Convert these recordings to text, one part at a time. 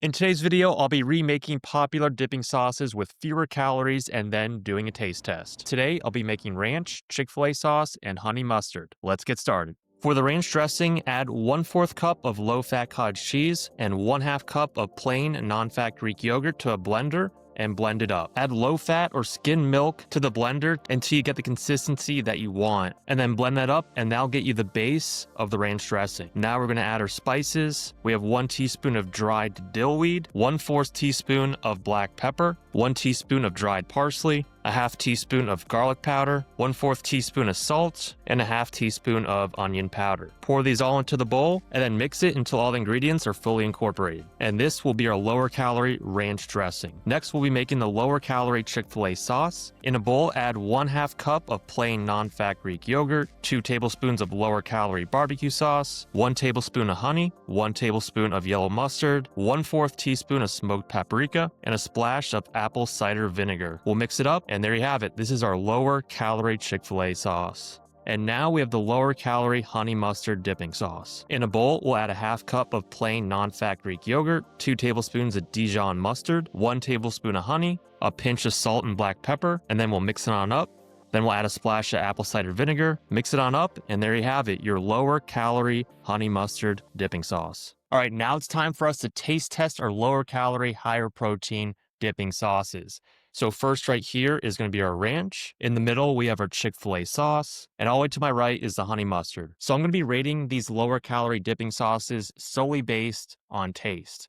In today's video, I'll be remaking popular dipping sauces with fewer calories and then doing a taste test. Today, I'll be making ranch, Chick-fil-A sauce, and honey mustard. Let's get started. For the ranch dressing, add 1/4 cup of low-fat cottage cheese and 1/2 cup of plain non-fat Greek yogurt to a blender and blend it up. Add low-fat or skim milk to the blender until you get the consistency that you want, and then blend that up, and that'll get you the base of the ranch dressing. Now we're gonna add our spices. We have 1 teaspoon of dried dill weed, 1/4 teaspoon of black pepper, 1 teaspoon of dried parsley, a 1/2 teaspoon of garlic powder, 1/4 teaspoon of salt, and a 1/2 teaspoon of onion powder. Pour these all into the bowl and then mix it until all the ingredients are fully incorporated. And this will be our lower calorie ranch dressing. Next, we'll be making the lower calorie Chick-fil-A sauce. In a bowl, add 1/2 cup of plain non-fat Greek yogurt, 2 tablespoons of lower calorie barbecue sauce, 1 tablespoon of honey, 1 tablespoon of yellow mustard, 1/4 teaspoon of smoked paprika, and a splash of apple cider vinegar. We'll mix it up, and there you have it. This is our lower calorie Chick-fil-A sauce. And now we have the lower calorie honey mustard dipping sauce. In a bowl, we'll add a 1/2 cup of plain non-fat Greek yogurt, 2 tablespoons of Dijon mustard, 1 tablespoon of honey, a pinch of salt and black pepper, and then we'll mix it on up. Then we'll add a splash of apple cider vinegar, mix it on up, and there you have it, your lower calorie honey mustard dipping sauce. All right, now it's time for us to taste test our lower calorie, higher protein dipping sauces. So first right here is going to be our ranch. In the middle, we have our Chick-fil-A sauce. And all the way to my right is the honey mustard. So I'm going to be rating these lower calorie dipping sauces solely based on taste.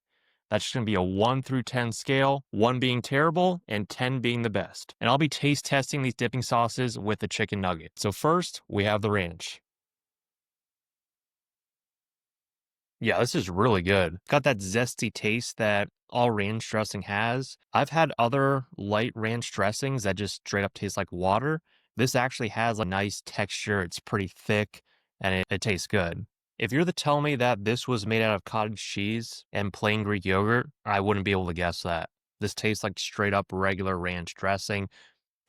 That's just going to be a 1 through 10 scale, 1 being terrible and 10 being the best. And I'll be taste testing these dipping sauces with the chicken nugget. So first, we have the ranch. Yeah, this is really good. Got that zesty taste that all ranch dressing has. I've had other light ranch dressings that just straight up taste like water. This actually has a nice texture. It's pretty thick and it tastes good. If you're to tell me that this was made out of cottage cheese and plain Greek yogurt, I wouldn't be able to guess that. This tastes like straight up regular ranch dressing.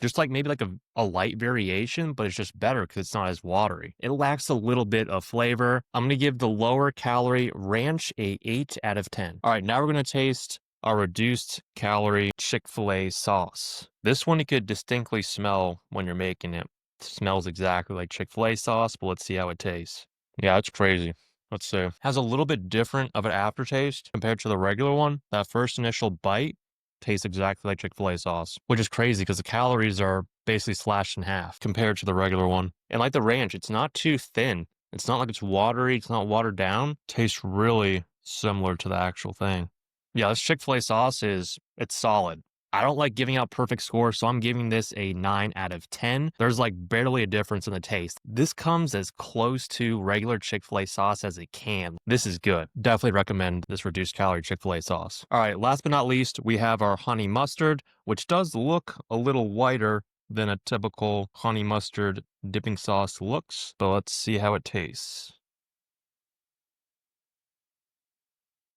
Just like maybe like a light variation, but it's just better because it's not as watery. It lacks a little bit of flavor. I'm going to give the lower calorie ranch a 8 out of 10. All right, now we're going to taste our reduced calorie Chick-fil-A sauce. This one you could distinctly smell when you're making it. It smells exactly like Chick-fil-A sauce, but let's see how it tastes. Yeah, it's crazy. Let's see. Has a little bit different of an aftertaste compared to the regular one. That first initial bite tastes exactly like Chick-fil-A sauce, which is crazy because the calories are basically slashed in half compared to the regular one. And like the ranch, it's not too thin. It's not like it's watery. It's not watered down. Tastes really similar to the actual thing. Yeah, this Chick-fil-A sauce it's solid. I don't like giving out perfect scores, so I'm giving this a 9 out of 10. There's like barely a difference in the taste. This comes as close to regular Chick-fil-A sauce as it can. This is good. Definitely recommend this reduced calorie Chick-fil-A sauce. All right, last but not least, we have our honey mustard, which does look a little whiter than a typical honey mustard dipping sauce looks, but let's see how it tastes.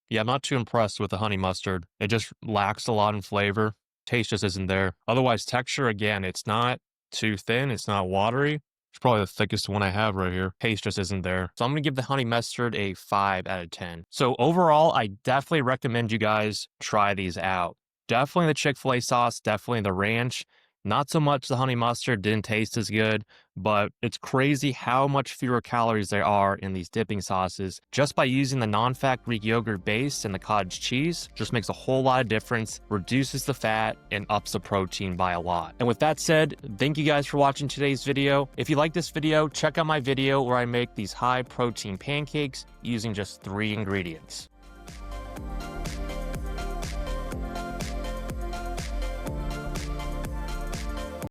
Yeah, I'm not too impressed with the honey mustard. It just lacks a lot in flavor. Taste just isn't there. Otherwise, texture, again, it's not too thin. It's not watery. It's probably the thickest one I have right here. Taste just isn't there. So I'm going to give the honey mustard a 5 out of 10. So overall, I definitely recommend you guys try these out. Definitely the Chick-fil-A sauce, definitely the ranch. Not so much the honey mustard, didn't taste as good, but it's crazy how much fewer calories there are in these dipping sauces. Just by using the non-fat Greek yogurt base and the cottage cheese, just makes a whole lot of difference, reduces the fat, and ups the protein by a lot. And with that said, thank you guys for watching today's video. If you like this video, check out my video where I make these high protein pancakes using just 3 ingredients.